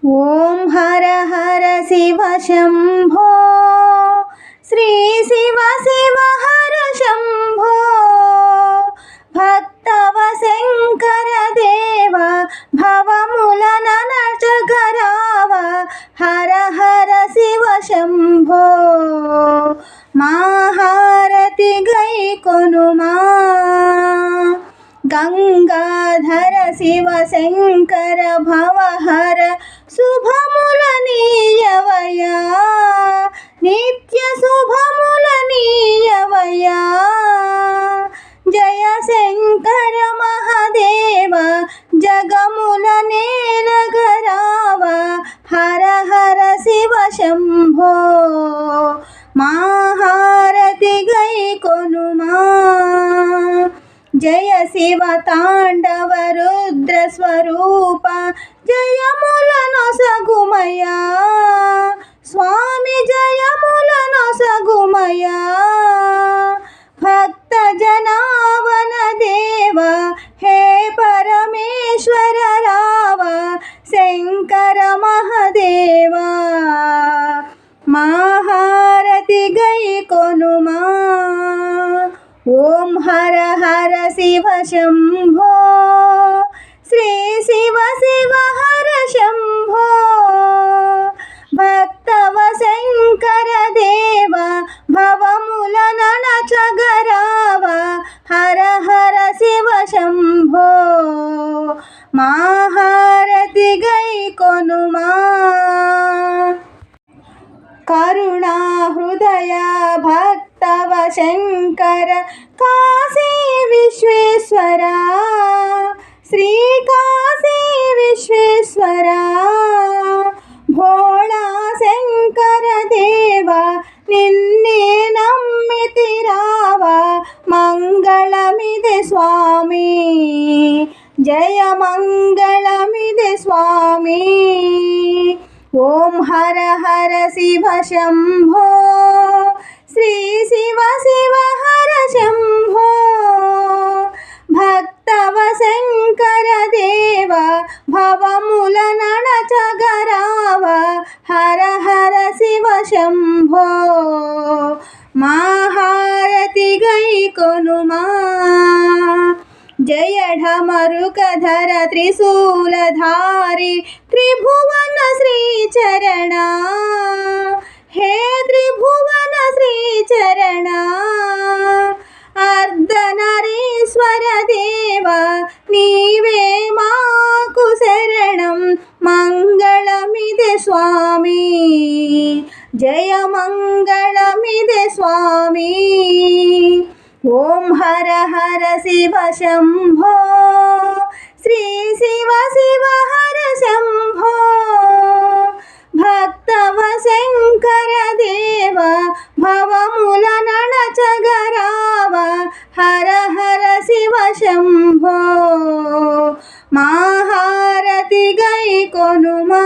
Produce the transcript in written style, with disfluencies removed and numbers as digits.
ఓం హర హర శివ శంభో శ్రీ శివ శివ హర శంభో భక్తవ శంకర దేవ భవములన నచగరావ హర హర శివ శంభో మహారతి గై కొనుమా గంగాధర శివ శంకర భవహర శుభముల నీయవయా నిత్య శుభముల నీయవయా జయ శంకర మహదేవ జగముల నేలగరావ హర హర శివ శంభో మహారతి గై కొనుమా జయ శివ తాండవ రుద్ర స్వరూప జయముల నొసగుమయా స్వామి జయముల నొసగుమయా భక్త జనావన దేవ హే పరమేశ్వర రావ శంకర మహదేవా మహారతి గై కొనుమా ఓం హర హర శివ శంభో శ్రీ శివ శివ హర శంభో భక్తవ శంకర దేవ భవముల నచగరావ హర హర శివ శంభో మహారతి గై కొనుమా కరుణా హృదయ భక్తవ శంకర కాశీ విశ్వేశ్వర శ్రీ కాశీ విశ్వేశ్వర భోళా శంకర దేవ నిన్నే నమ్మితి రావ మంగళమిదే స్వామి జయ మంగళమిదే స్వామి ఓం హర హర శివ శంభో శ్రీ శివ శివ హర శంభో భక్తవ శంకర దేవ భవముల నచగరావ హర హర శివ శంభో మహారతి గై కొనుమా జయ ఢమరుకధర త్రిశూలధారి త్రిభువన శ్రీచరణ హే త్రిభువన శ్రీచరణ అర్ధనరీశ్వర దేవ నీవే మాకు శరణం మంగళమిదే స్వామి జయ మంగళమిదే స్వామి ఓం హర హర శివ శంభో శ్రీ శివ శివ హర శంభో భక్తవ శంకర దేవ భవముల నచగరావ హర హర శివ శంభో మహారతి గై కొనుమా